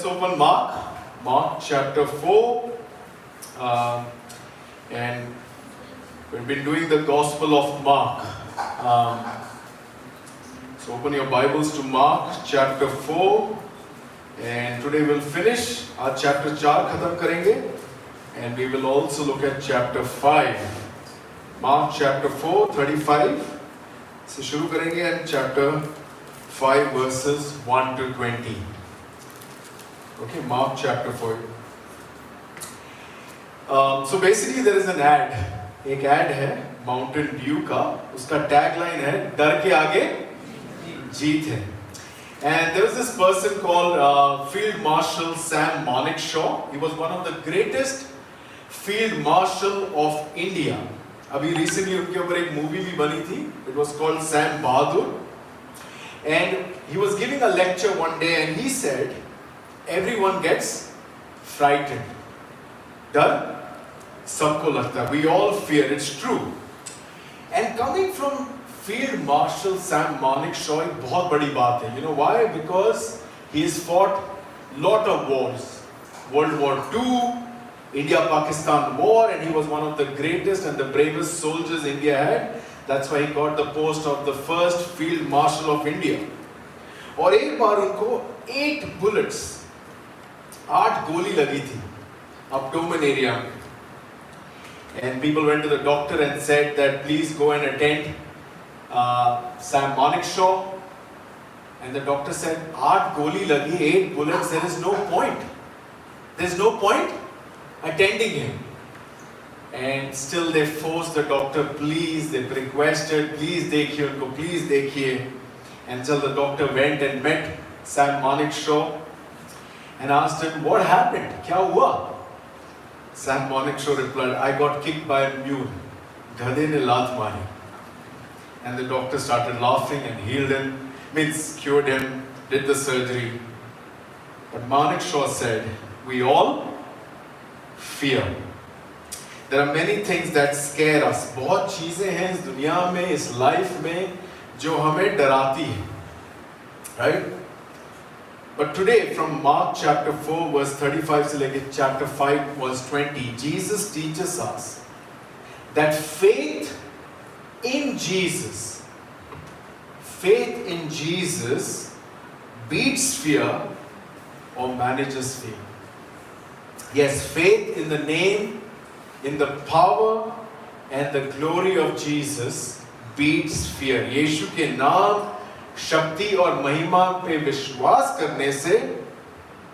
let's open Mark chapter 4. And we've been doing the Gospel of Mark. So open your Bibles to Mark chapter 4. And today we'll finish our chapter 4 khatam karenge. And we will also look at chapter 5. Mark chapter 4, 35. So shuru karenge and chapter 5 verses 1 to 20. Okay, Mark chapter 4. So basically there is an ad. एक ad है Mountain Dew का. उसका tagline है डर के आगे जीत है. And there was this person called Field Marshal Sam Manekshaw. He was one of the greatest Field Marshal of India. अभी recently उनके ऊपर एक movie भी बनी थी. It was called Sam Bahadur. And he was giving a lecture one day and he said, everyone gets frightened. डर सबको लगता है. We all fear. It's true. And coming from Field Marshal Sam Manekshaw एक बहुत बड़ी बात है. You know why? Because he has fought lot of wars. World War II, India-Pakistan war, and he was one of the greatest and the bravest soldiers India had. That's why he got the post of the first Field Marshal of India. और एक बार उनको 8 bullets, 8 गोली लगी थी abdomen area. And people went to the doctor and said that please go and attend Sam Manekshaw. And the doctor said, 8 goli lagi, 8 bullets, there is no point. There's no point attending him. And still they forced the doctor, please, they requested, please dekhiye unko, please dekhiye. Until the doctor went and met Sam Manekshaw and asked him, what happened? Kya hua? Sam Manekshaw replied, I got kicked by a mule. Gadhe ne laat mari. And the doctor started laughing and healed him, cured him, did the surgery. But Manekshaw said, we all fear. There are many things that scare us. बहुत चीजें हैं इस दुनिया में, इस life में, जो हमें डराती हैं. Right? But today, from Mark chapter 4 verse 35 से लेकर chapter 5 verse 20, Jesus teaches us that faith in Jesus beats fear or manages fear. Yes, faith in the name, in the power and the glory of Jesus beats fear. यीशु के नाम, शक्ति और महिमा पे विश्वास करने से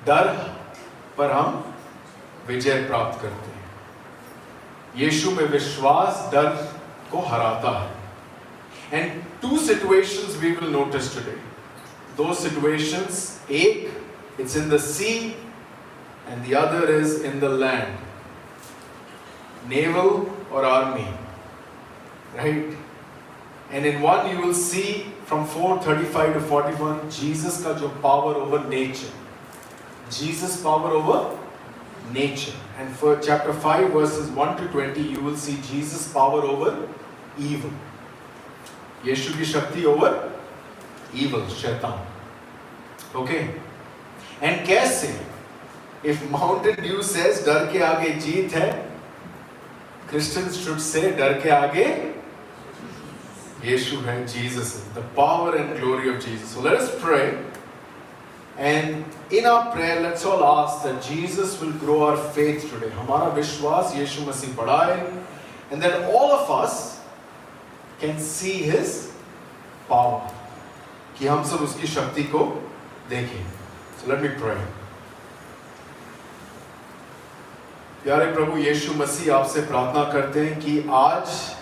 डर पर हम विजय प्राप्त करते हैं. यीशु में विश्वास डर को हराता है. And 2 situations we will notice today. Those situations, एक, it's in the sea and the other is in the land. Naval or army. Right? And in one you will see from 4:35 to 41, Jesus का जो power over nature. Jesus power over nature. And for chapter 5 verses 1 to 20, you will see Jesus power over evil. यीशु की शक्ति over evil, शैतान. Okay? And कैसे? If Mountain Dew says डर के आगे जीत है, Christians should say डर के आगे Yeshu है, Jesus is the power and glory of Jesus. So let us pray. And in our prayer, let's all ask that Jesus will grow our faith today. हमारा विश्वास यीशु मसीह बढ़ाए, and that all of us can see His power. कि हम सब उसकी शक्ति को देखें. So let me pray. प्यारे प्रभु यीशु मसीह, आपसे प्रार्थना करते हैं कि आज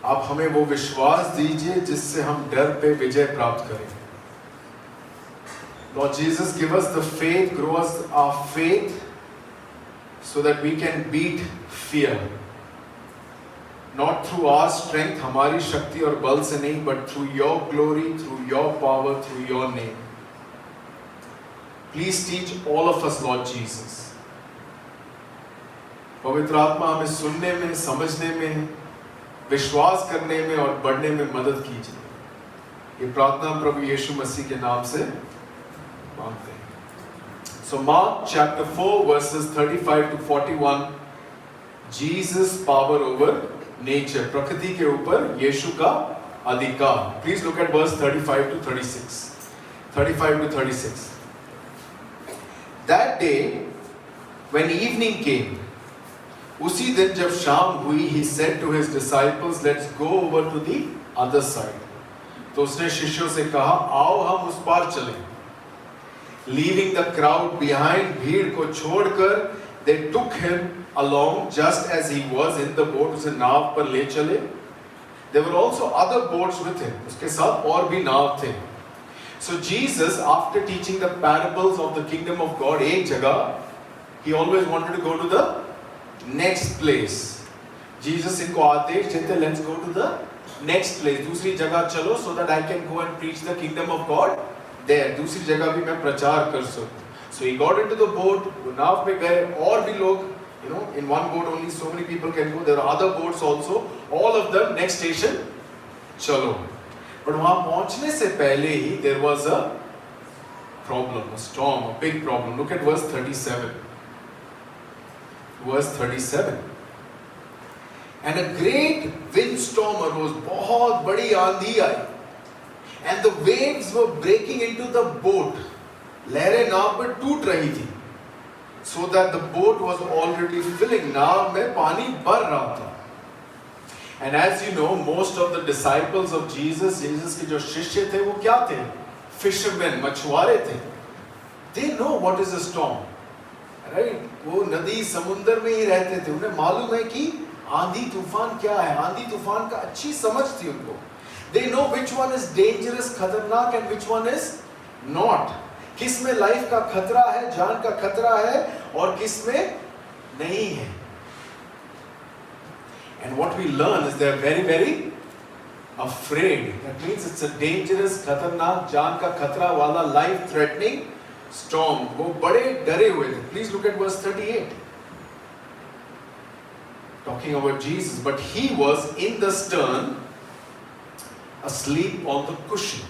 आप हमें वो विश्वास दीजिए जिससे हम डर पे विजय प्राप्त करें. Lord Jesus, give us the faith, grow us our faith so that we can beat fear. Not through our strength, हमारी शक्ति और बल से नहीं, but through your glory, through your power, through your name. Please teach all of us, Lord Jesus. पवित्र आत्मा हमें सुनने में, समझने में, विश्वास करने में और बढ़ने में मदद कीजिए. ये प्रार्थना प्रभु यीशु मसीह के नाम से मांगते हैं. So Mark chapter 4 verses 35 to 41, Jesus power over nature, प्रकृति के ऊपर यीशु का अधिकार. Please look at verse 35 to 36. 35 to 36. That day, when evening came, उसी दिन जब शाम हुई, he said to his disciples, let's go over to the other side. तो उसने शिष्यों से कहा, आओ हम उस पार चलें. Leaving the crowd behind, भीड़ को छोड़कर, they took him along just as he was in the boat. उसे नाव पर ले चले. There were also other boats with him. उसके साथ और भी नाव थे. So Jesus, after teaching the parables of the kingdom of God, एक जगह, he always wanted to go to the next place. Jesus इनको आदेश देते, let's go to the next place. दूसरी जगह चलो, so that I can go and preach the kingdom of God there. दूसरी जगह भी मैं प्रचार कर सकूं. So he got into the boat. वो नाव पे गए. और भी लोग, you know, in one boat only so many people can go. There are other boats also. All of them next station चलो. But वहाँ पहुँचने से पहले ही there was a problem, a storm, a big problem. Look at verse 37. Verse 37. And a great windstorm arose. बहुत बड़ी आंधी आई. And the waves were breaking into the boat. लहरें नाव पर टूट रही थी. So that the boat was already filling. नाव में पानी भर रहा था. And as you know, most of the disciples of Jesus, Jesus के जो शिष्य थे, वो क्या थे? Fishermen, मछुआरे थे. They know what is a storm, right? वो नदी समुद्र में ही रहते थे. उन्हें मालूम है कि आंधी तूफान क्या है. आंधी तूफान का अच्छी समझ थी उनको. They know which one is dangerous, खतरनाक, and which one is not. किस में लाइफ का खतरा है, जान का खतरा है, और किस में नहीं है. And what we learn is they are very, very afraid. That means it's a dangerous, खतरनाक, जान का खतरा वाला, life-threatening storm. वो बड़े डरे हुए थे. Please look at verse 38. Talking about Jesus, but he was in the stern, asleep on the cushion.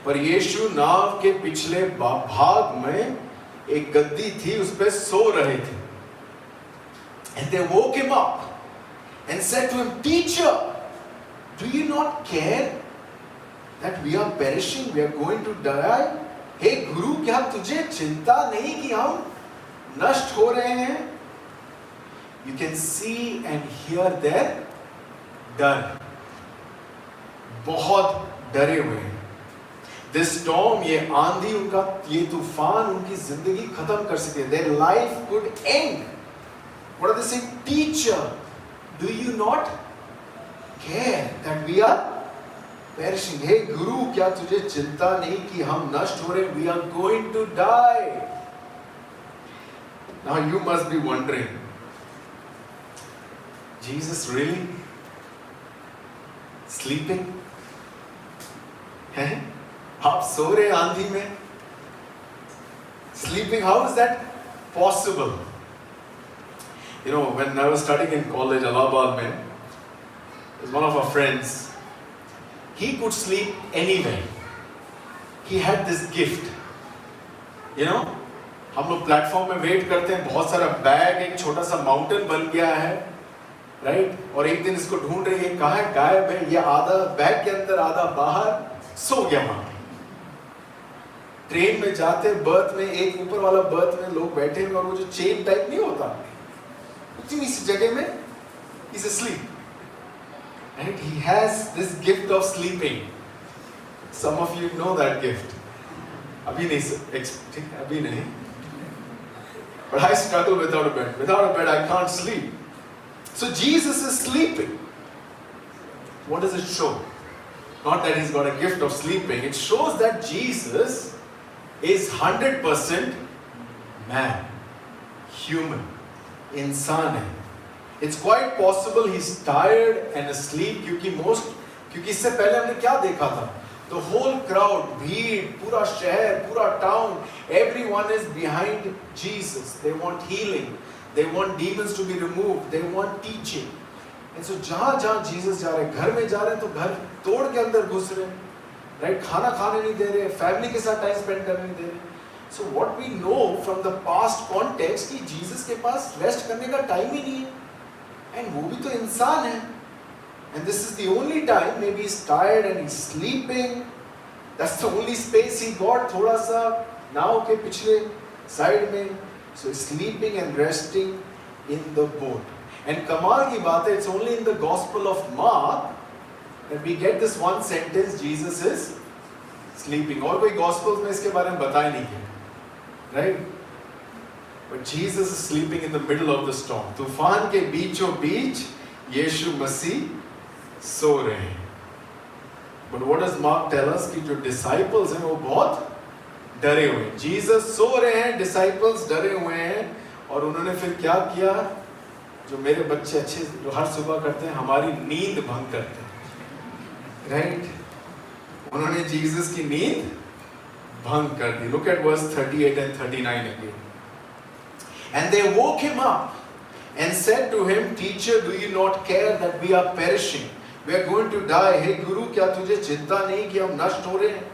पर यीशु नाव के पिछले भाग में एक गद्दी थी, उस पे सो रहे थे. And they woke him up and said to him, Teacher, do you not care that we are perishing, we are going to die? हे गुरु, क्या तुझे चिंता नहीं कि हम नष्ट हो रहे हैं? You can see and hear their डर. बहुत डरे हुए हैं. This storm, ये आंधी, उनका ये तूफान उनकी जिंदगी खत्म कर सकते हैं. Their life could end. What are they saying? Teacher, do you not care that we are perishing? हे गुरु, क्या तुझे चिंता नहीं कि हम नष्ट हो रहे? We are going to die. Now you must be wondering, Jesus really sleeping? हैं? आप सो रहे आंधी में? Sleeping? How is that possible? You know, when I was studying in college, Allahabad mein, was one of our friends. He could sleep anywhere. He had this gift. You know, हम लोग platform में wait करते हैं, बहुत सारा bag, एक छोटा सा माउंटेन बन गया है, राइट? और एक दिन इसको ढूंढ रही है, कहाँ है, गायब है, ये आधा बैग के अंदर, आधा बाहर, सो गया वहां. ट्रेन में जाते, बर्थ में, एक ऊपर वाला बर्थ में लोग बैठे हैं, और वो जो चेन टाइप नहीं होता, उतनी इस जगह में he's asleep. And he has this gift of sleeping. Some of you know that gift. अभी नहीं. But I struggle without a bed. Without a bed, I can't sleep. So Jesus is sleeping. What does it show? Not that he's got a gift of sleeping. It shows that Jesus is 100% man, human, इंसान है. It's quite possible he's tired and asleep, क्योंकि इससे पहले हमने क्या देखा था? The whole crowd, भीड़, पूरा शहर, पूरा town, everyone is behind Jesus. They want healing. They want demons to be removed. They want teaching. And so जहाँ Jesus जा रहे हैं, घर में जा रहे हैं तो घर तोड़ के अंदर घुस रहे हैं, right? खाना खाने नहीं दे रहे, family के साथ time spend करने नहीं दे रहे. So what we know from the past context कि Jesus के पास रेस्ट करने का टाइम ही नहीं है, and वो भी तो इंसान है, and this is the only time maybe he's tired and he's sleeping. That's the only space he got, थोड़ा सा नाव के पिछले साइड में, so he's sleeping and resting in the boat. And कमाल की बात है, it's only in the Gospel of Mark that we get this one sentence, Jesus is sleeping. और कोई Gospels में इसके बारे में बताया नहीं है. Right? But Jesus is sleeping in the middle of the storm. तूफान के बीचों बीच यीशु मसीह सो रहे हैं. But what does Mark tell us? कि जो disciples हैं वो बहुत डरे हुए हैं. Jesus सो रहे हैं, disciples डरे हुए हैं, और उन्होंने फिर क्या किया? जो मेरे बच्चे अच्छे जो हर सुबह करते हैं, हमारी नींद भंग करते हैं. Right? उन्होंने Jesus की नींद भंग कर दी. Look at verse 38 and 39 again. And they woke him up and said to him, Teacher, do you not care that we are perishing? We are going to die. Hey Guru, क्या तुझे चिंता नहीं कि हम नष्ट हो रहे हैं?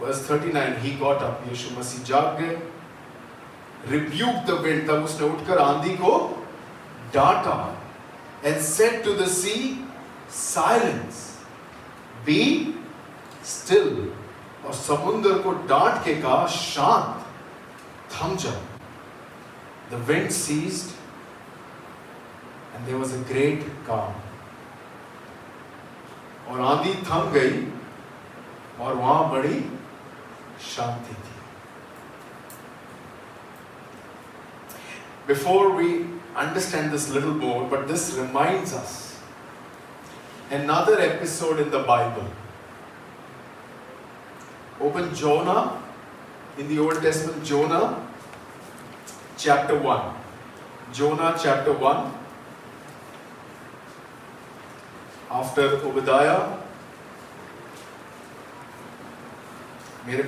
Verse 39, he got up. यीशु मसीह जाग गए. Rebuked the wind. तब उसने उठकर आंधी को डांटा. And said to the sea, Silence, be still. और समुद्र को डांट के कहा, शांत, थम जाओ. The wind ceased and there was a great calm. और आंधी थम गई और वहां बड़ी शांति थी. Before we understand this little more, but this reminds us another episode in the Bible. Open Jonah in the Old Testament, Jonah chapter 1. Jonah chapter 1. After Obadiah. मेरे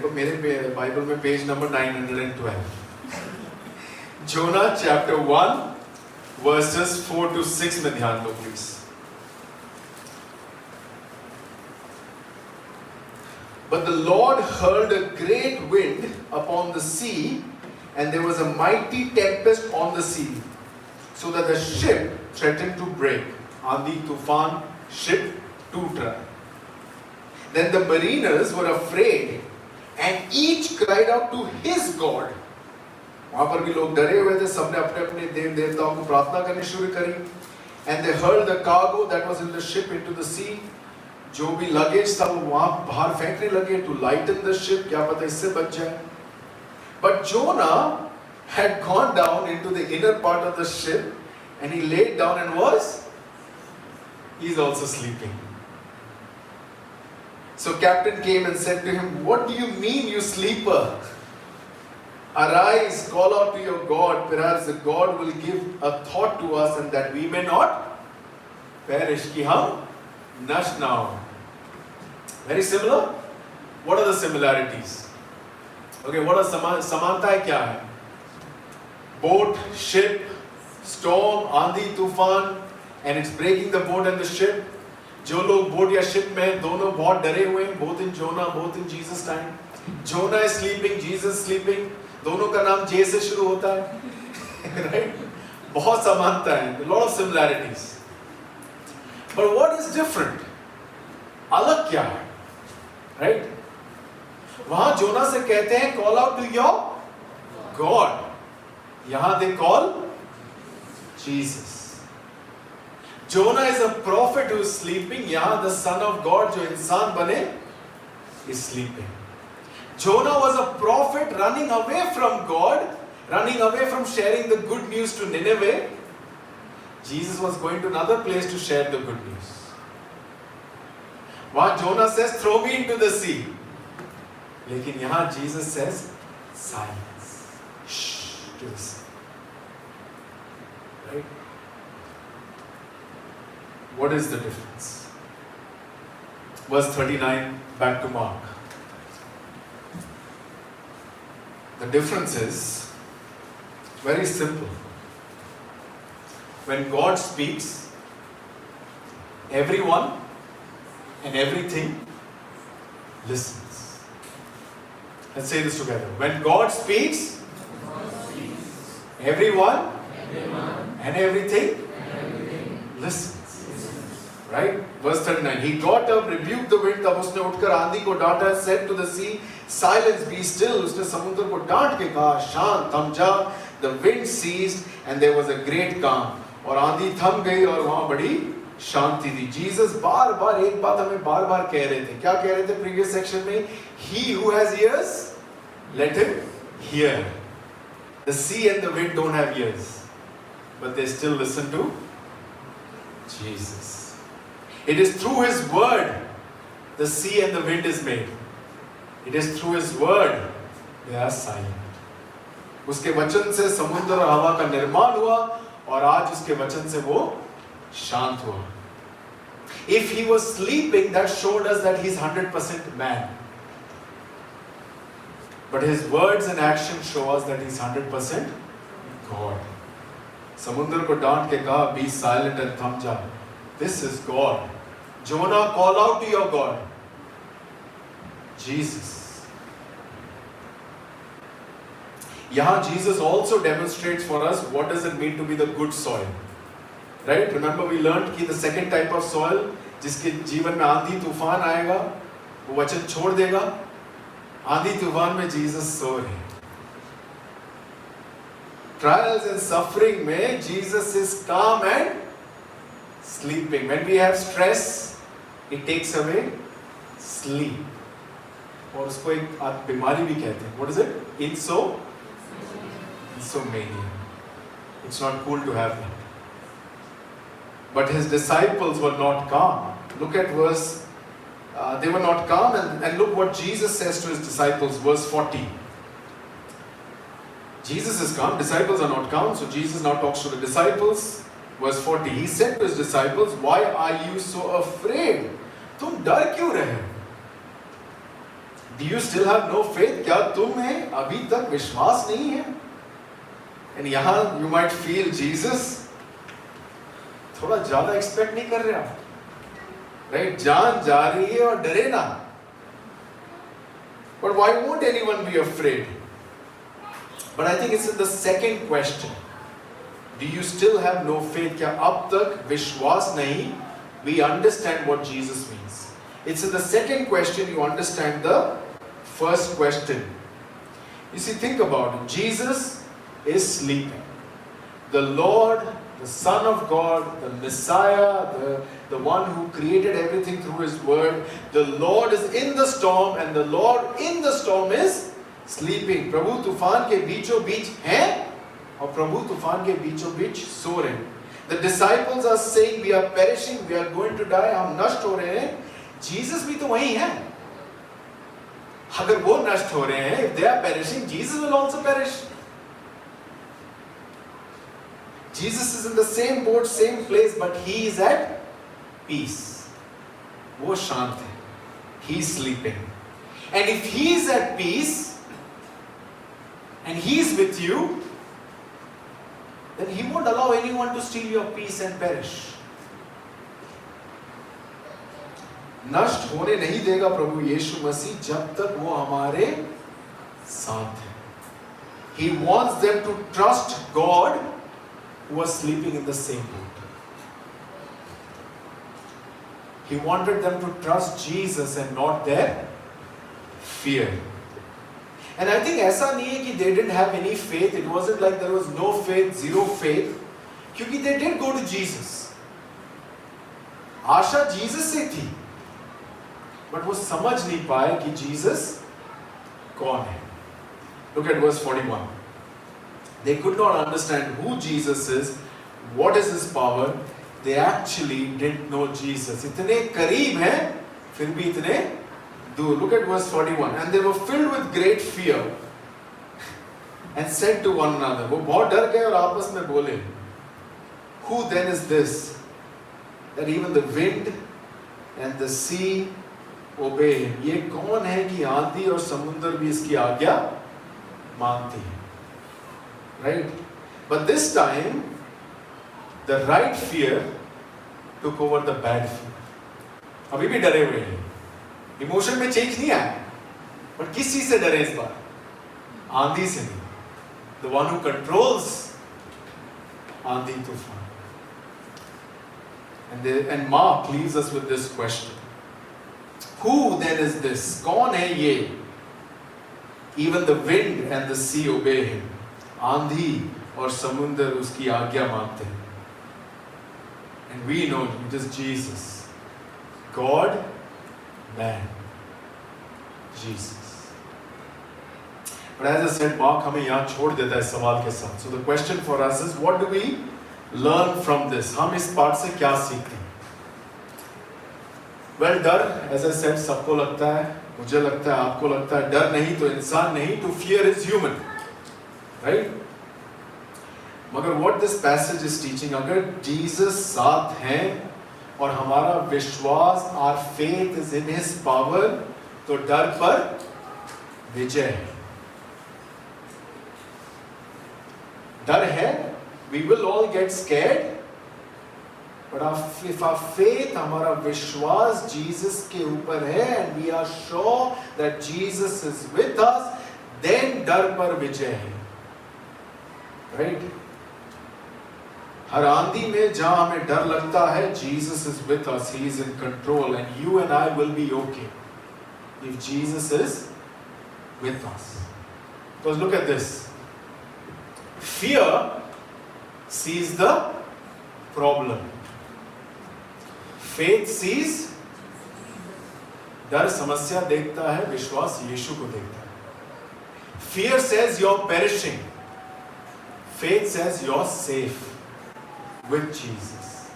Bible में page number 912. Jonah chapter 1 verses 4 to 6 में ध्यान दो please. But the Lord hurled a great wind upon the sea, and there was a mighty tempest on the sea, so that the ship threatened to break. Aandhi, tufan, ship टूटा. Then the mariners were afraid, and each cried out to his God. वहां पर भी लोग डरे हुए थे, सबने अपने अपने देव देवताओं को प्रार्थना करनी शुरू करी. And they hurled the cargo that was in the ship into the sea. जो भी लगेज सब वहां बाहर फेंकने लगे to lighten the ship, क्या पता इससे बच जाए. But Jonah had gone down into the inner part of the ship, and he laid down and he's also sleeping. So captain came and said to him, "What do you mean, you sleeper? Arise, call out to your God. Perhaps the God will give a thought to us, and that we may not perish." कि हम नष्ट ना हो. Very similar. What are the similarities? Okay, what are समानताएं क्या है? Boat, ship, storm, आंधी, तूफान, and it's breaking the boat and the ship. जो लोग बोट या शिप में दोनों बहुत डरे हुए हैं, both in Jonah, both in Jesus time. Jonah is sleeping, Jesus sleeping. दोनों का नाम J से शुरू होता है, right? बहुत समानता है, a lot of similarities. But what is different? अलग क्या है, right? वहां जोना से कहते हैं call out to your God. यहां they call Jesus. Jonah is a prophet who is sleeping. यहाँ the son of God जो इंसान बने is sleeping. Jonah was a prophet running away from God, running away from sharing the good news to Nineveh. Jesus was going to another place to share the good news. वहाँ Jonah says, "Throw me into the sea." लेकिन यहाँ Jesus says, "Silence." Shh, to the sea. Right? What is the difference? Verse 39, back to Mark. The difference is very simple. When God speaks, everyone and everything listens. Let's say this together. When God speaks, everyone and everything listens. Right? Verse 39. He got up, rebuked the wind. तब उसने उठकर आंधी को डांटा, said to the sea, silence, be still. उसने समुद्र को डांट के कहा, शांत, थम जा. The wind ceased and there was a great calm. और आंधी थम गई और वहां बड़ी शांति थी. जीसस बार बार एक बात हमें बार बार कह रहे थे. क्या कह रहे थे प्रीवियस सेक्शन में? He who has ears, let him hear. The sea and the wind don't have ears, but they still listen to Jesus. It is through His word the sea and the wind is made. It is through His word they are silent. उसके वचन से समुद्र और हवा का निर्माण हुआ और आज उसके वचन से वो शांत हुआ. If He was sleeping, that showed us that He's 100% man. But His words and actions show us that He's 100% God. समुद्र को डांट के कहा, be silent and थम जा. This is God. Jonah, call out to your God. Jesus. Yahan Jesus also demonstrates for us what does it mean to be the good soil. Right? Remember we learned कि the second type of soil जिसके जीवन में आंधी तूफान आएगा वो वचन छोड़ देगा. आंधी तूफान में जीसस सो रहे. Trials and suffering में Jesus is calm and sleeping. When we have stress, it takes away sleep. और उसको एक बीमारी भी कहते हैं. What is it? Insomnia. It's not cool to have that. But His disciples were not calm. Look at verse. They were not calm, and look what Jesus says to His disciples. Verse 40. Jesus is calm. Disciples are not calm. So Jesus now talks to the disciples. Verse 40, He said to His disciples, why are you so afraid? तुम डर क्यों रहे? Do you still have no faith? क्या तुम्हें अभी तक विश्वास नहीं है? And यहाँ you might feel Jesus थोड़ा ज़्यादा expect नहीं कर रहे आप, right? जान जा रही है और डरे ना. But why won't anyone be afraid? But I think it's in the second question. Do you still have no faith? क्या अब तक विश्वास नहीं? We understand what Jesus means. It's in the second question you understand the first question. You see, think about it. Jesus is sleeping. The Lord, the Son of God, the Messiah, the one who created everything through His word, the Lord is in the storm and the Lord in the storm is sleeping. प्रभु तूफान के बीचों बीच हैं और प्रभु तूफान के बीचों बीच सो रहे हैं. The disciples are saying we are perishing, we are going to die, हम नष्ट हो रहे हैं. Jesus भी तो वही है. अगर वो नष्ट हो रहे हैं, if they are perishing, Jesus will also perish. Jesus is in the same boat, same place, but He is at peace. वो शांत है. He is sleeping. And if He is at peace, and He is with you, then He won't allow anyone to steal your peace and perish. नष्ट होने नहीं देगा प्रभु यीशु मसीह जब तक वो हमारे साथ है. He wants them to trust God who was sleeping in the same boat. He wanted them to trust Jesus and not their fear. And I think ऐसा नहीं है कि they didn't have any faith. It wasn't like there was no faith, zero faith. क्योंकि they did go to Jesus. Asha Jesus से थी. But वो समझ नहीं पाए कि Jesus कौन है. Look at verse 41. They could not understand who Jesus is, what is His power. They actually didn't know Jesus. इतने करीब हैं, फिर भी इतने दूर. Look at verse 41. And they were filled with great fear and said to one another. वो बहुत डर गए और आपस में बोले. Who then is this that even the wind and the sea obey Him? ये कौन है कि आंधी और समुद्र भी इसकी आज्ञा मानती है? Right? But this time, the right fear took over the bad fear. अभी भी डरे हुए हैं. Emotion में change नहीं आया, बट किस चीज से डरे इस बार? आंधी से नहीं. The one who controls आंधी तूफान. And Mark leaves us with this question. Who then is this? कौन है ये? Even the wind and the sea obey him. आंधी और समुद्र उसकी आज्ञा मानते हैं. And we know it is Jesus. God, man. Jesus. But as I said, Mark हमें यहाँ छोड़ देता है सवाल के साथ. So the question for us is, what do we learn from this? हम इस पाठ से क्या सीखते हैं? Well, डर, as I said, सबको लगता है, मुझे लगता है, आपको लगता है. डर नहीं तो इंसान नहीं, to fear is human, right? मगर what this passage is teaching, अगर Jesus साथ हैं और हमारा विश्वास, our faith is in His power, तो डर पर विजय है. डर है, we will all get scared, but if our faith, हमारा विश्वास Jesus के ऊपर है, and we are sure that Jesus is with us, then डर पर विजय है. Right? हर आंधी में जहां हमें डर लगता है, Jesus is with us, He is in control, and you and I will be okay if Jesus is with us. Because look at this. Fear sees the problem. Faith sees, डर समस्या देखता है, विश्वास यीशु को देखता है. Fear says you're perishing. Faith says you're safe with Jesus.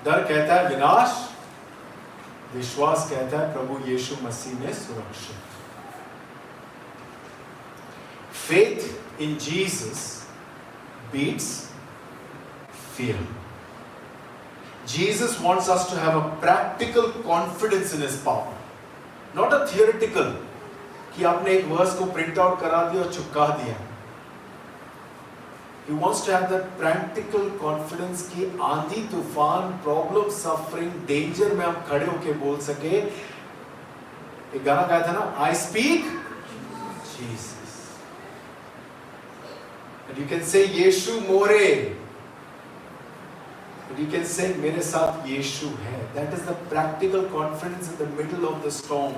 डर कहता है विनाश, विश्वास कहता है प्रभु यीशु मसीह में सुरक्षित. Faith in Jesus beats fear. Jesus wants us to have a practical confidence in His power, not a theoretical कि आपने एक वर्स को प्रिंट आउट करा दिया और चिपका दिया. He wants to have that practical confidence कि आंधी तूफान, प्रॉब्लम, सफरिंग, डेंजर में हम खड़े होके बोल सके. एक गाना गाया था ना, I speak Jesus. And you can say Yeshu more. And you can say मेरे साथ यीशु है. That is the practical confidence in the middle of the storm.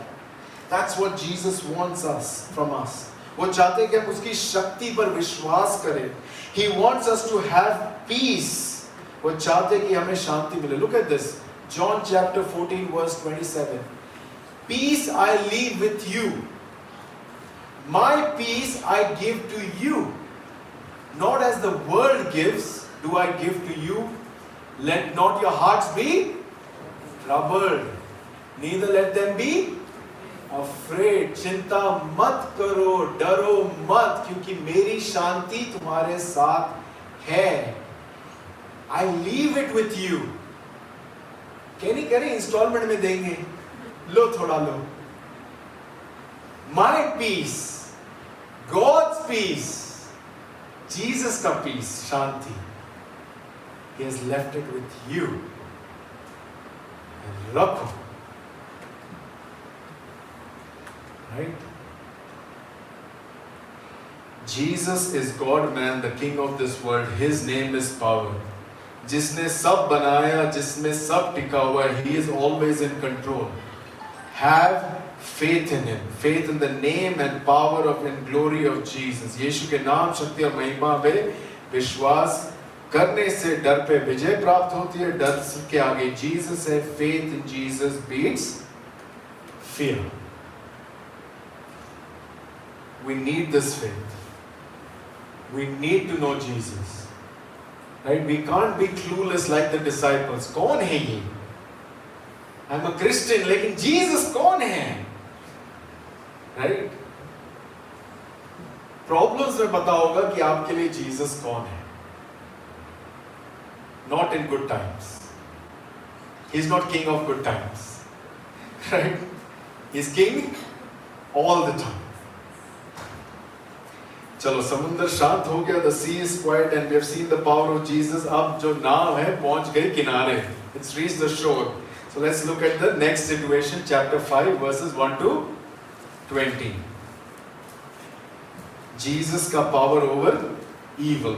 That's what Jesus wants us from us. वो चाहते हैं कि हम उसकी शक्ति पर विश्वास करें. He wants us to have peace. वो चाहते हैं कि हमें शांति मिले. Look at this. John chapter 14 verse 27. Peace I leave with you. My peace I give to you. Not as the world gives, do I give to you. Let not your hearts be troubled. Neither let them be afraid. चिंता मत करो, डरो मत, क्योंकि मेरी शांति तुम्हारे साथ है. I leave it with you. क्या नहीं करें, इंस्टॉलमेंट में देंगे, लो थोड़ा लो. My peace, God's peace, Jesus का peace, Shanti, He has left it with you. And रखो. Right? Jesus is God man, the King of this world. His name is power. जिसने सब बनाया, जिसमें सब टिका हुआ है, He is always in control. Have faith in Him. Faith in the name and power of and glory of Jesus. यीशु के नाम, शक्ति और महिमा में विश्वास करने से डर पे विजय प्राप्त होती है. डर के आगे Jesus है. Faith in Jesus beats fear. We need this faith. We need to know Jesus. Right? We can't be clueless like the disciples. कौन है ये? I'm a Christian, लेकिन Jesus कौन है? Right? Problems में पता होगा कि आपके लिए Jesus कौन है. Not in good times. He's not king of good times. Right? He's king all the time. चलो समुद्र शांत हो गया, the sea is quiet and we have seen the power of Jesus. अब जो नाव है पहुंच गई किनारे. It's reached the shore. So let's look at the next situation, chapter 5 verses 1 to 20. Jesus का power over evil.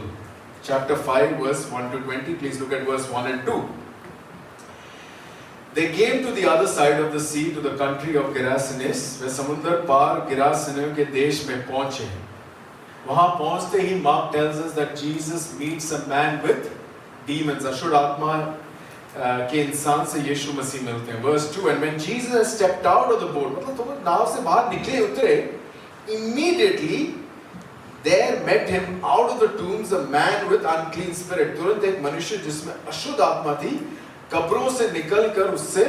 Chapter 5 verse 1 to 20. Please look at verse 1 and 2. They came to the other side of the sea, to the country of Gerasenes. वे समुद्र पार गिरासेनियों के देश में पहुंचे. वहां पहुंचते ही Mark tells us that Jesus meets a man with demons. अशुद्ध आत्मा के इंसान से यीशु मसीह मिलते हैं. Verse 2. And when Jesus stepped out of the boat, मतलब तो नाव से बाहर निकले उतरे, immediately there met him out of the tombs a man with unclean spirit. तुरंत एक मनुष्य जिसमें अशुद्ध आत्मा थी कब्रों से निकलकर उससे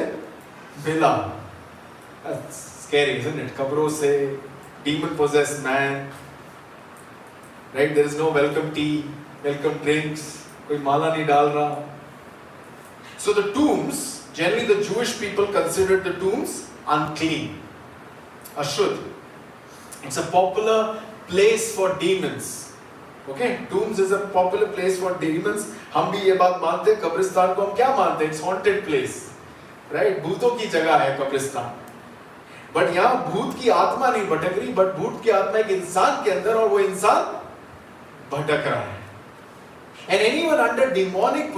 मिला. That's scary, isn't it? कब्रों से demon possessed man, right? There is no welcome tea, welcome drinks. कोई माला नहीं डाल रहा. So the tombs, generally the Jewish people considered the tombs unclean, ashud. It's a popular place for demons. Okay, tombs is a popular place for demons. हम भी ये बात मानते हैं. कब्रिस्तान को हम क्या मानते हैं? It's haunted place, right? भूतों की जगह है कब्रिस्तान. But यहाँ भूत की आत्मा नहीं भटक रही, but भूत की आत्मा एक इंसान के अंदर, और वो इंसान भटक रहा है. And anyone under demonic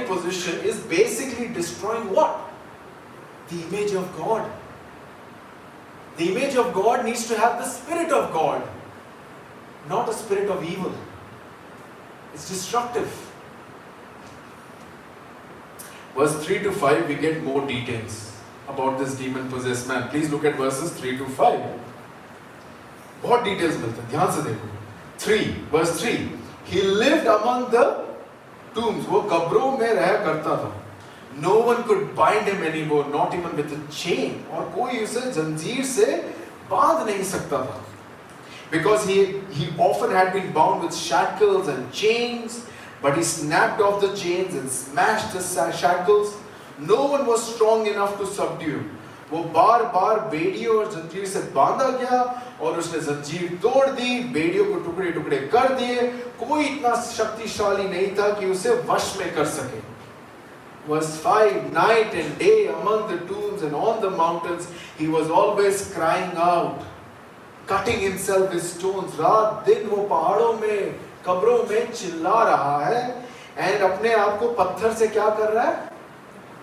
position is basically destroying what? The image of God. The image of God needs to have the spirit of God, not a spirit of evil. It's destructive. Verse 3 to 5, we get more details about this demon-possessed man. Please look at verses 3 to 5. बहुत details मिलते हैं, ध्यान से देखो. 3, verse 3. He lived among the tombs. वो कब्रों में रहा करता था. No one could bind him anymore, not even with a chain. और कोई उसे जंजीर से बांध नहीं सकता था. Because he often had been bound with shackles and chains, but he snapped off the chains and smashed the shackles. No one was strong enough to subdue him. वो बार बार बेड़ियों और जंजीर से बांधा गया और उसने जंजीर तोड़ दी, बेड़ियों को टुकड़े टुकड़े कर दिए. कोई इतना शक्तिशाली नहीं था कि उसे वश में कर सके. Verse 5, night and day among the tombs and on the mountains, he was always crying out, cutting himself with stones. रात दिन वो पहाड़ों में, कब्रों में चिल्ला रहा है, and अपने आप को पत्थर से क्या कर रहा है?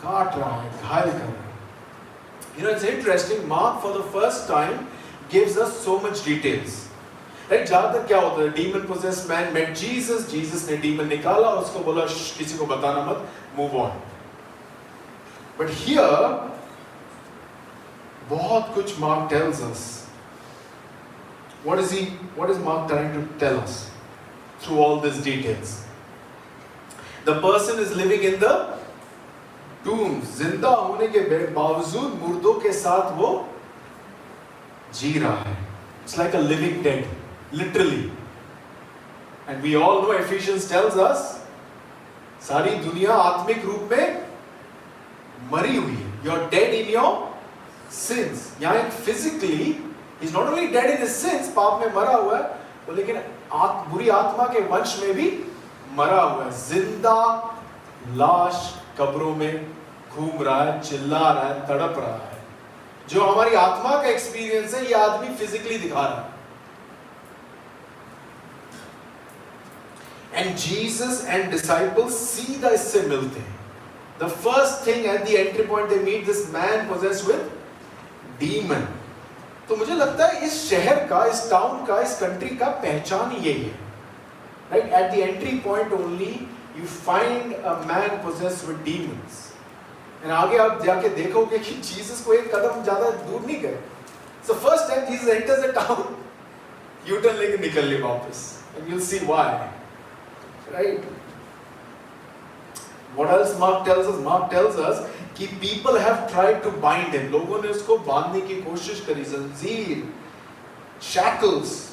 काट रहा है, घायल कर रहा है. You know, it's interesting. Mark for the first time gives us so much details. Right? ज़्यादातर क्या होता है? Demon possessed man met Jesus. Jesus ने demon निकाला, उसको बोला किसी को बताना मत, move on. But here, बहुत कुछ Mark tells us. What is Mark trying to tell us through all these details? The person is living in the tombs. जिंदा होने के बावजूद मुर्दों के साथ वो जी रहा है. It's like a living dead, literally. And we all know Ephesians tells us, सारी दुनिया आत्मिक रूप में मरी हुई है. You're dead in your sins. यहाँ physically, he's not only dead in his sins, पाप में मरा हुआ है, लेकिन बुरी आत्मा के वंश में भी मरा हुआ है. जिंदा लाश कब्रों में घूम रहा है, चिल्ला रहा है, तड़प रहा है. जो हमारी आत्मा का एक्सपीरियंस है, ये आदमी फिजिकली दिखा रहा है. And Jesus and disciples सीधा इससे मिलते हैं. The first thing at the entry point they meet this man possessed with demon. तो मुझे लगता है इस शहर का, इस टाउन का, इस कंट्री का पहचान ही यही है. Right? At the entry point only you find a man possessed with demons. And आगे आप जाके देखोगे कि जीसस को एक कदम ज़्यादा दूर नहीं गए. So first time Jesus enters the town, U-turn लेके निकल ले वापस. And you'll see why. Right? What else Mark tells us? Mark tells us कि people have tried to bind him. लोगों ने उसको बांधने की कोशिश करी, जंजीर, shackles.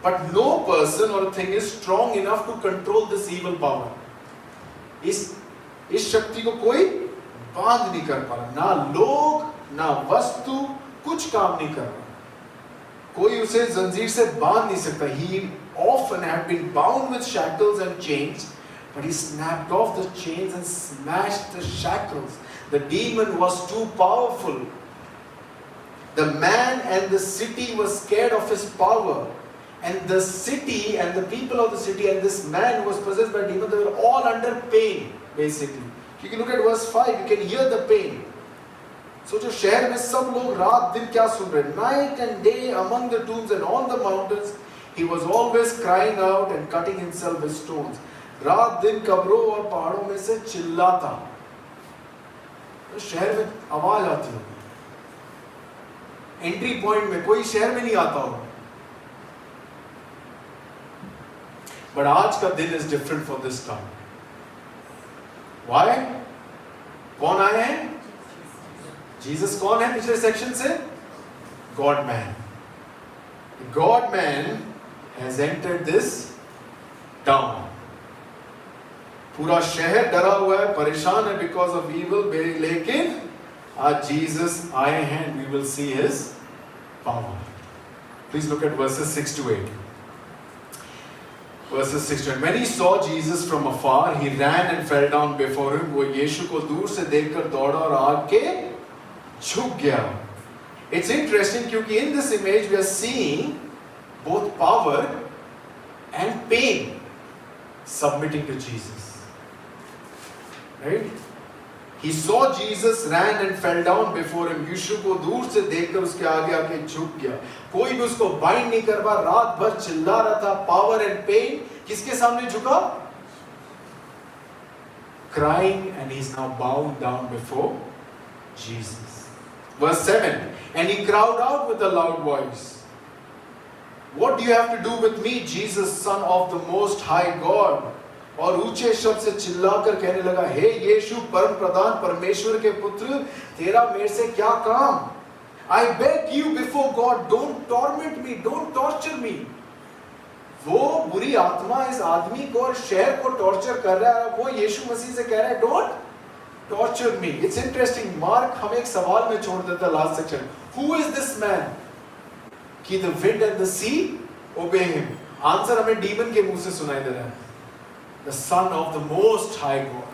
But no person or thing is strong enough to control this evil power. इस शक्ति को कोई बांध नहीं कर पा रहा. ना लोग, ना वस्तु, कुछ काम नहीं कर रहा. कोई उसे जंजीर से बांध नहीं सकता. He often had been bound with shackles and chains, but he snapped off the chains and smashed the shackles. The demon was too powerful. The man and the city were scared of his power. And the city and the people of the city and this man who was possessed by demons, they were all under pain, basically. You can look at verse 5, you can hear the pain. So जो शहर में सब लोग रात दिन क्या सुन रहे? Night and day among the tombs and on the mountains, he was always crying out and cutting himself with stones. रात दिन कब्रों और पहाड़ों में से चिल्लाता. तो शहर में आवाज आती होगी. एंट्री पॉइंट में कोई शहर में नहीं आता होगा. But आज का दिन is different for this town. Why? कौन आए हैं? Jesus कौन है पिछले सेक्शन से? God man. God man has entered this town. पूरा शहर डरा हुआ है, परेशान है because of evil, लेकिन आज Jesus आए हैं and we will see his power. Please look at verses 6 to 8. Verses 6 to 8. When he saw Jesus from afar, he ran and fell down before him. वो यीशु को दूर से देखकर दौड़ा और आके झुक गया. It's interesting क्योंकि in this image we are seeing both power and pain submitting to Jesus. Right? He saw Jesus, ran and fell down before him. यीशु को दूर से देखकर उसके आगे आके झुक गया. कोई भी उसको बाइंड नहीं कर पा. रात भर चिल्ला रहा था. Power and pain. किसके सामने झुका? Crying, and he's now bowed down before Jesus. Verse 7. And he cried out with a loud voice, "What do you have to do with me, Jesus, Son of the Most High God?" और ऊंचे शब्द से चिल्लाकर कहने लगा, हे यीशु परम प्रधान परमेश्वर के पुत्र, तेरा मेरे से क्या काम? I beg you before God, don't torment me, don't torture me. वो बुरी आत्मा इस आदमी को और शहर को टॉर्चर कर रहा है. वो यीशु मसीह से कह रहा है, don't torture me. It's interesting. Mark हमें एक सवाल में छोड़ देता है last section. Who is this man? कि the wind and the sea obey him. Answer हमें डीमन के मुंह से सुनाई दे रहा है. The Son of the Most High God.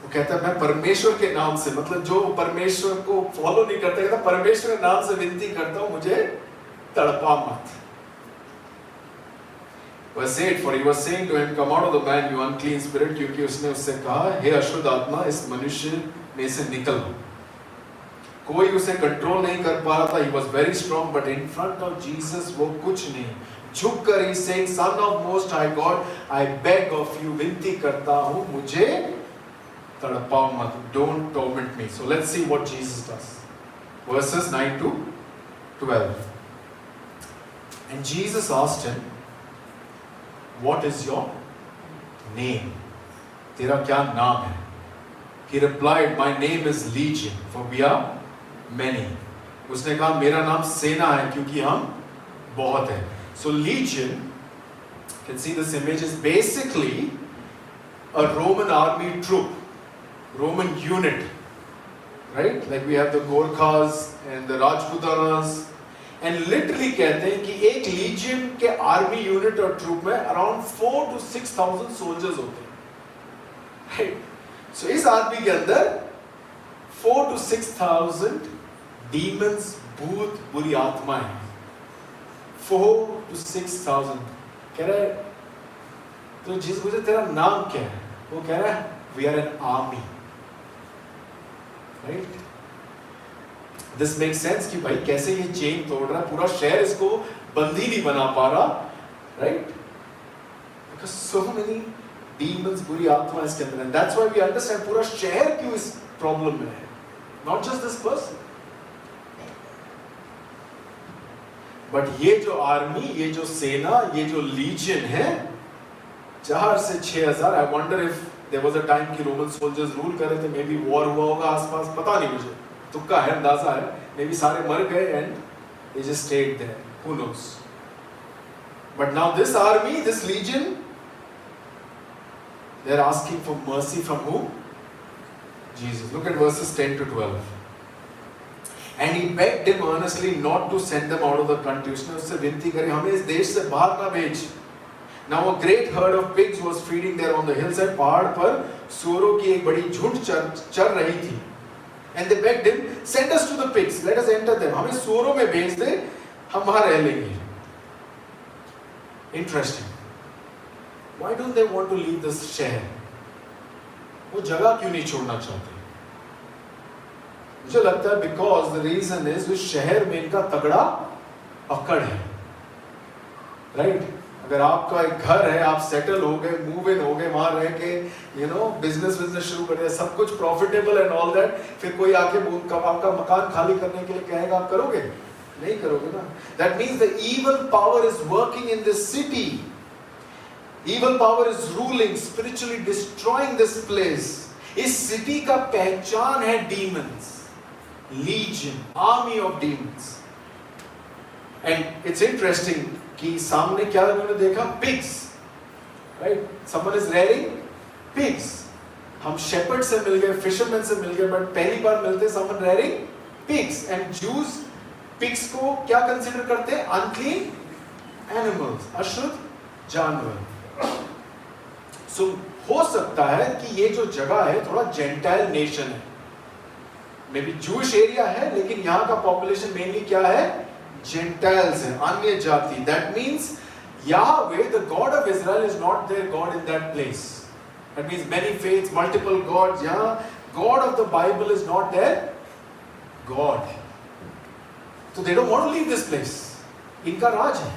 वो कहता है मैं परमेश्वर के नाम से, मतलब जो परमेश्वर को फॉलो नहीं करता, कहता परमेश्वर के नाम से विनती करता हूं, मुझे तड़पा मत. Verse 8, for he was saying to him, come out of the man, you unclean spirit, क्योंकि उसने उससे कहा, हे अशुद्ध आत्मा, इस मनुष्य में से निकल. कोई उसे कंट्रोल नहीं कर पा रहा था. He was very strong, but in front of Jesus वो कुछ नहीं. झुककर he saying, Son of Most High God, I beg of you, विनती करता हूँ, मुझे तड़पाओ मत. Don't torment me. So let's see what Jesus does. Verses 9 to 12. And Jesus asked him, what is your name? तेरा क्या नाम है? He replied, my name is Legion, for we are many. उसने कहा मेरा नाम सेना है क्योंकि हम बहुत हैं. So Legion, you can see this image, is basically a Roman army troop, Roman unit, right? Like we have the Gorkhas and the Rajputanas, and literally कहते हैं कि एक Legion के army unit और troop में around 4 to 6,000 soldiers होते हैं, right? So इस आदमी के अंदर 4 to 6,000 demons, भूत, बुरी आत्माएं. 4 to 6,000. कह रहा है, तो जिस पूछे तेरा नाम क्या है? वो कह रहा है, we are an army. Right? This makes sense कि भाई कैसे ये चेन तोड़ रहा है, पूरा शहर इसको बंदी नहीं बना पा रहा, right? Because so many demons, बुरी आत्मा इसके अंदर. And that's why we understand पूरा शहर क्यों इस प्रॉब्लम में है. Not just this person. But ये जो आर्मी, ये जो सेना, ये जो लीजियन है, 4 से 6,000. I wonder if there was a time कि रोमन सोल्जर्स रूल कर रहे थे, मे बी वॉर हुआ होगा आसपास, पता नहीं मुझे, तुक्का है, अंदाजा है, मे बी सारे मर गए and they just stayed there, who knows. But now this army, this legion, they are asking for mercy from who? Jesus. Look at verses 10 to 12. And he begged him earnestly not to send them out of the country. उसने उससे विनती करी, हमें इस देश से बाहर ना भेज. Now a great herd of pigs was feeding there on the hillside. पहाड़ पर सूअरों की एक बड़ी झुंड चर रही थी. And they begged him, send us to the pigs, let us enter them. हमें सूअरों में भेज दे, हम वहां रह लेंगे. Interesting. Why don't they want to leave this शहर? वो जगह क्यों नहीं छोड़ना चाहते? मुझे लगता है because the reason is उस शहर में इनका तगड़ा पकड़ है. Right? अगर आपका एक घर है, आप सेटल हो गए, मूव इन हो गए, वहां रह के बिजनेस शुरू कर दिया, सब कुछ प्रॉफिटेबल एंड ऑल दैट, फिर कोई आके आपका मकान खाली करने के लिए कहेगा, आप करोगे? नहीं करोगे ना. That means the evil power is working in this city. Evil power is ruling, spiritually destroying this place. इस सिटी का पहचान है demons, legion, army of demons. And it's interesting कि सामने क्या उन्होंने देखा? Pigs. Right? Someone is rearing pigs. हम शेपर्ड से मिल गए, फिशरमैन से मिल गए, बट पहली बार मिलते someone rearing pigs. And juice pigs को क्या कंसीडर करते हैं? अनक्लीन एनिमल्स, अशुद्ध जानवर. सो हो सकता है कि ये जो जगह है थोड़ा जेंटाइल नेशन है, मे बी जूश एरिया है, लेकिन यहाँ का पॉपुलेशन मेनली क्या है? Gentiles हैं, अन्य जाति. That means Yahweh, the God of Israel, is not their God in that place. That means many faiths, multiple gods. यहाँ God of the Bible is not their God. So they don't want to leave this place. इनका राज है.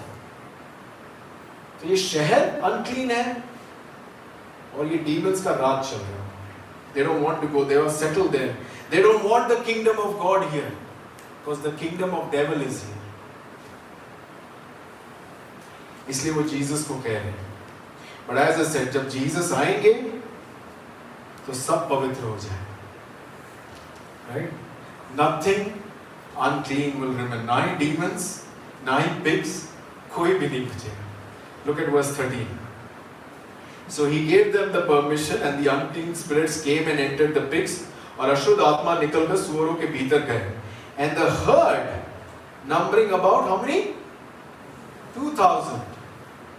तो ये शहर unclean है और ये demons का राज चल रहा है. They don't want to go. They are settled there. They don't want the kingdom of God here, because the kingdom of devil is here. इसलिए वो जीसस को कह रहे हैं. बट एज आई सेड, जब जीसस आएंगे तो सब पवित्र हो जाए. Right? Nothing unclean will remain. ना ही डीमंस, ना ही पिग्स, कोई भी नहीं बचेगा. Look at verse 13. So he gave them the permission and the unclean spirits came and entered the pigs. और अशुद्ध आत्मा निकल कर सूअरों के भीतर गए. And the herd, numbering about how many? 2,000.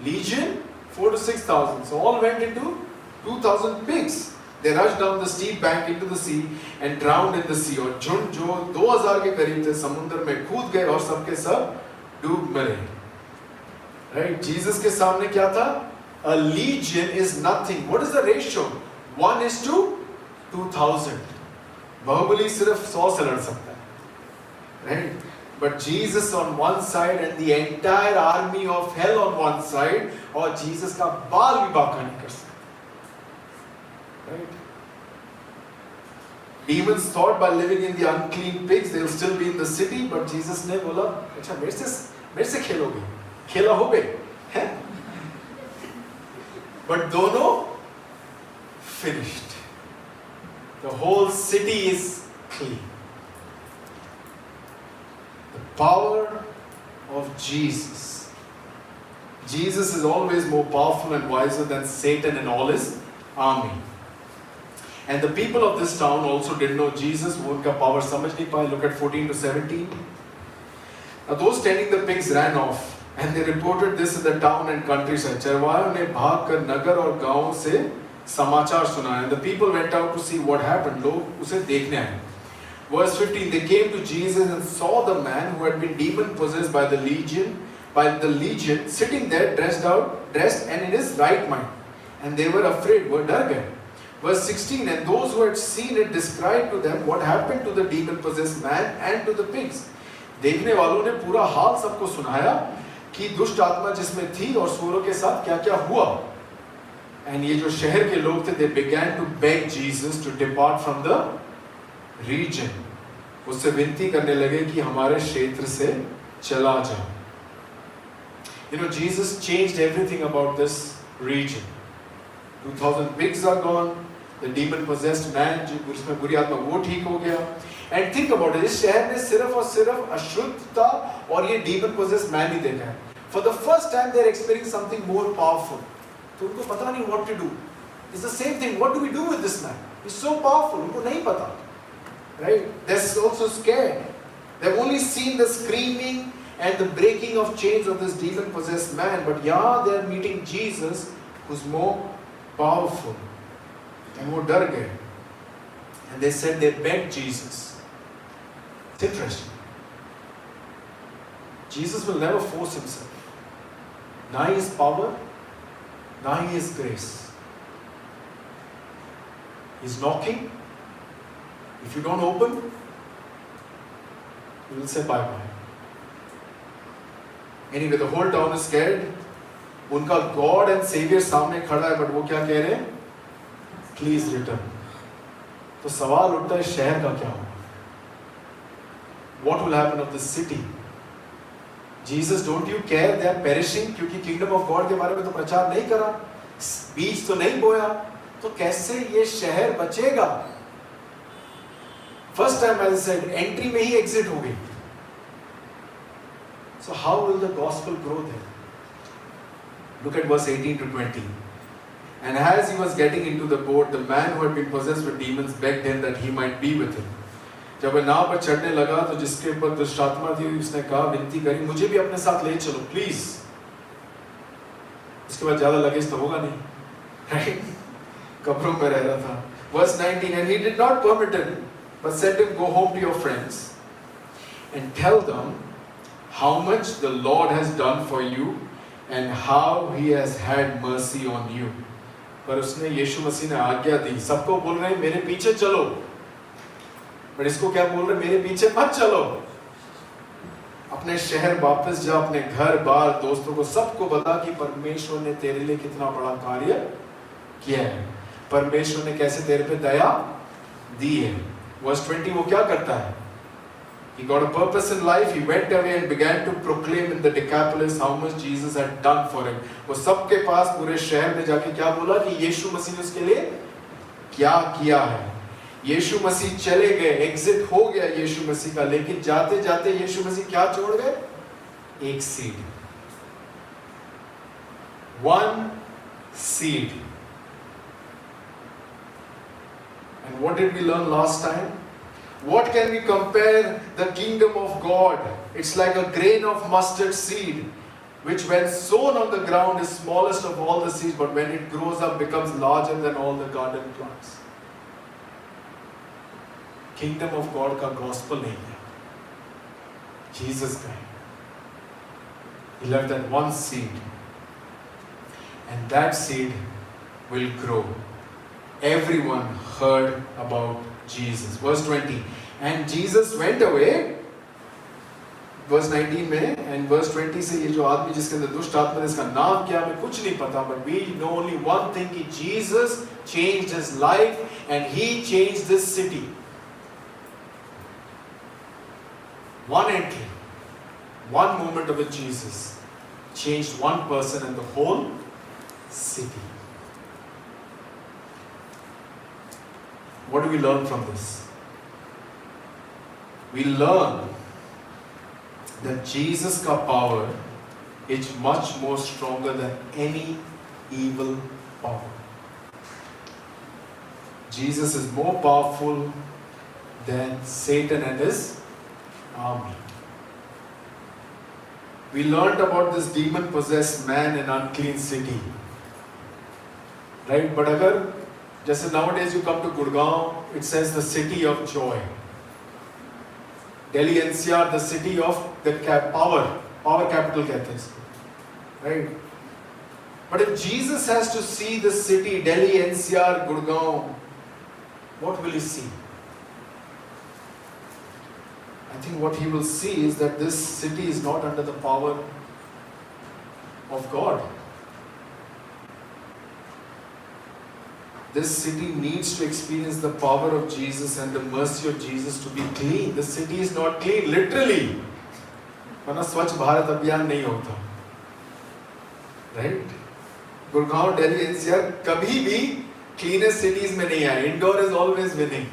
Legion, 4,000 to 6,000. So all went into 2,000 pigs. They rushed down the steep bank into the sea and drowned in the sea. और झुंड जो 2,000 के करीब थे समुद्र में कूद गए और सबके सब डूब मरे. Right? जीसस के सामने क्या था? A legion is nothing. What is the ratio? 1 is to 2,000. Baahubali सिर्फ 100 से लड़ सकता है. Right? But Jesus on one side and the entire army of hell on one side, और Jesus का बाल भी बांका नहीं कर सकता. Right? Demons thought by living in the unclean pigs they will still be in the city, but Jesus ने बोला, अच्छा मेरे से खेलोगे, खेला हो गए, हैं? But दोनों finished. The whole city is clean. Power of Jesus. Jesus is always more powerful and wiser than Satan and all his army. And the people of this town also didn't know Jesus. वो उनका power समझ नहीं पाए. Look at 14 to 17. Now those tending the pigs ran off and they reported this in the town and countryside. चरवाहों ने भागकर नगर और गांवों से समाचार सुनाया. And the people went out to see what happened. लोग उसे देखने आए. Verse 15, they came to Jesus and saw the man who had been demon possessed by the legion sitting there dressed and in his right mind. And they were afraid, were डर गए. Verse 16, and those who had seen it described to them what happened to the demon possessed man and to the pigs. देखने वालों ने पूरा हाल सबको सुनाया कि दुष्ट आत्मा जिसमें थी और सूअरों के साथ क्या-क्या हुआ. And ये जो शहर के लोग थे, they began to beg Jesus to depart from the region. उससे विनती करने लगे कि हमारे क्षेत्र से चला जाओ. You know, Jesus changed everything about this region. 2,000 pigs are gone. The demon possessed man, जिसमें बुरी आत्मा, वो ठीक हो गया. And think about it, इस शहर ने सिर्फ और सिर्फ अशुद्धता और ये demon possessed man ही देखा है. For the first time they are experiencing something more powerful. तो उनको पता नहीं what to do. It's the same thing. What do we do with this man? He's so powerful. उनको नहीं पता. Right? They're also scared. They've only seen the screaming and the breaking of chains of this demon-possessed man. But yeah, they're meeting Jesus, who's more powerful. And वो डर गए. And they said they begged Jesus. It's interesting. Jesus will never force himself. Na he is power, na he is grace. He's knocking. If you don't open, he will say bye-bye. Anyway, the whole town is scared. उनका God and Savior सामने खड़ा है, but वो क्या कह रहे हैं? Please return. तो सवाल उठता है शहर का क्या होगा? What will happen of this city? Jesus, don't you care they are perishing? क्योंकि Kingdom of God के बारे में तो प्रचार नहीं करा, बीज तो नहीं बोया, तो कैसे ये शहर बचेगा? First time, as I said, entry में ही exit हो गई. So how will the gospel grow there? Look at verse 18 to 20. And as he was getting into the boat, the man who had been possessed with demons begged him that he might be with him. जब वह नाव पर चढ़ने लगा तो जिसके ऊपर दुष्ट आत्मा थी उसने कहा, विनती करी, मुझे भी अपने साथ ले चलो प्लीज. उसके बाद ज्यादा लगेज तो होगा नहीं, राइट? कब्रों में रह रहा था. Verse 19, and he did not permit him, but said to him, go home to your friends and tell them how much the Lord has done for you and how he has had mercy on you. पर उसने यीशु मसीह ने आज्ञा दी. सबको बोल रहे हैं मेरे पीछे चलो, पर इसको क्या बोल रहे, मेरे पीछे मत चलो. अपने शहर वापस जा, अपने घर बार दोस्तों को सबको बता कि परमेश्वर ने तेरे लिए कितना बड़ा कार्य किया है, परमेश्वर ने कैसे तेरे पे दया दी है. Verse 20 वो क्या करता है? He got a purpose in life. He went away and began to proclaim in the Decapolis how much Jesus had done for him. वो सबके पास पूरे शहर में जाके क्या बोला कि यीशु मसीह ने उसके लिए क्या किया है. यीशु मसीह चले गए, एग्जिट हो गया यीशु मसीह का, लेकिन जाते जाते यीशु मसीह क्या छोड़ गए? एक seed. One seed. And what did we learn last time? What can we compare the kingdom of God? It's like a grain of mustard seed, which when sown on the ground is smallest of all the seeds, but when it grows up becomes larger than all the garden plants. Kingdom of God का gospel नहीं है, Jesus का है. He left that one seed, and that seed will grow. Everyone heard about Jesus. Verse 20. And Jesus went away. Verse 19 में, and verse 20 से ये जो आदमी जिसके अंदर दुष्ट आत्मा है, इसका नाम क्या हमें कुछ नहीं पता, but we know only one thing कि Jesus changed his life and he changed this city. One entry, one moment of Jesus changed one person and the whole city. What do we learn from this? We learn that Jesus' power is much more stronger than any evil power. Jesus is more powerful than Satan and his army. We learned about this demon-possessed man in unclean city, right? But agar जैसे nowadays you come to Gurgaon, it says the city of joy. Delhi NCR, the city of the power capital कहते हैं इसको, right? But if Jesus has to see the city, Delhi NCR, Gurgaon, what will he see? I think what he will see is that this city is not under the power of God. This city needs to experience the power of Jesus and the mercy of Jesus to be clean. The city is not clean, literally. वरना स्वच्छ भारत अभियान नहीं होता, right? Gurgaon, Delhi, NCR कभी भी cleanest cities में नहीं आए. Indoor is always winning.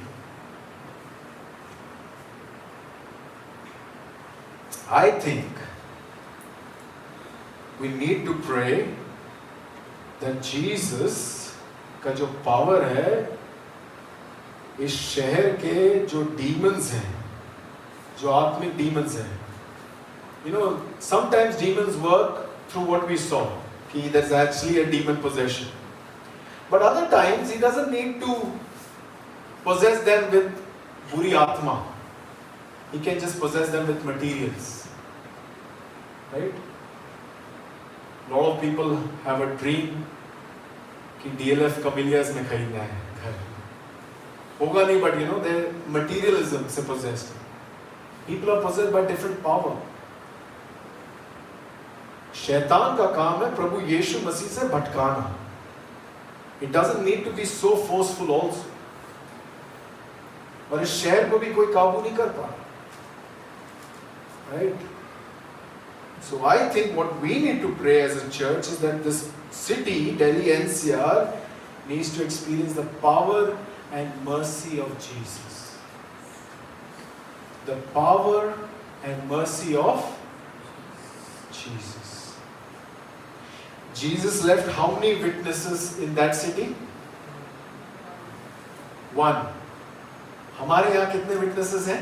I think we need to pray that Jesus का जो पावर है इस शहर के जो डीमंस हैं, जो आत्मिक डीमंस हैं, you know, sometimes demons work through what we saw, कि there's actually a demon possession, but other times he doesn't need to possess them with buri atma. He can just possess them with materials. Right? A lot of people have a dream कि DLF Camellias में खरीदना है घर. होगा नहीं, but you know, they're materialism से possessed. People are possessed by different power. शैतान का काम है प्रभु यीशु मसीह से भटकाना. It doesn't need to be so forceful also. और इस शहर को भी कोई काबू नहीं कर पा. Right? So I think what we need to pray as a church is that this city, Delhi NCR, needs to experience the power and mercy of Jesus. The power and mercy of Jesus. Jesus left how many witnesses in that city? One. हमारे यहाँ कितने witnesses हैं?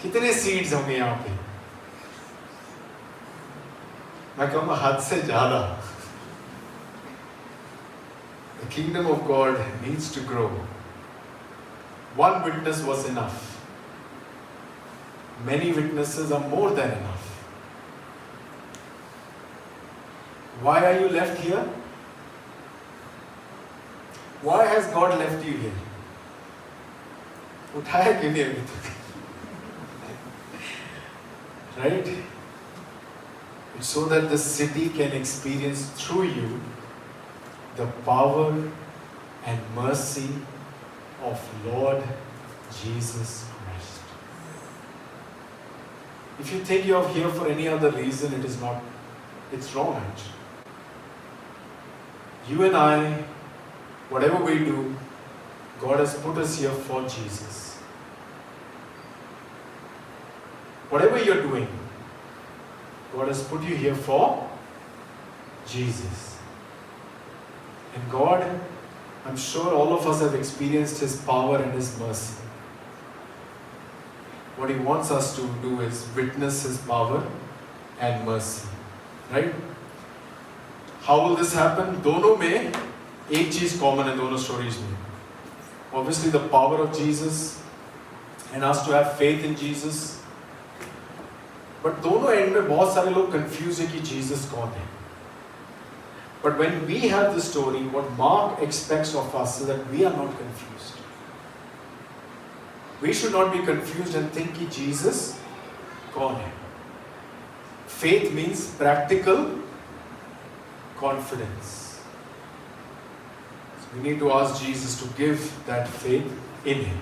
कितने seeds होंगे यहाँ पे? मैं कहूँगा हद से ज़्यादा. The kingdom of God needs to grow. One witness was enough. Many witnesses are more than enough. Why are you left here? Why has God left you here? उठाया क्यों नहीं अभी तक? Right? It's so that the city can experience through you the power and mercy of Lord Jesus Christ. If you think you are here for any other reason, it is not, it's wrong actually. You and I, whatever we do, God has put us here for Jesus. Whatever you're doing, God has put you here for Jesus. And God, I'm sure all of us have experienced His power and His mercy. What He wants us to do is witness His power and mercy. Right? How will this happen? दोनों में एक चीज common है दोनों stories में. Obviously the power of Jesus and us to have faith in Jesus. But दोनों and में बहुत सारे लोग कंफ्यूज है कि जीसस कौन है. But when we have the story, what Mark expects of us is that we are not confused. We should not be confused and think कि Jesus कौन है. Faith means practical confidence. So we need to ask Jesus to give that faith in Him.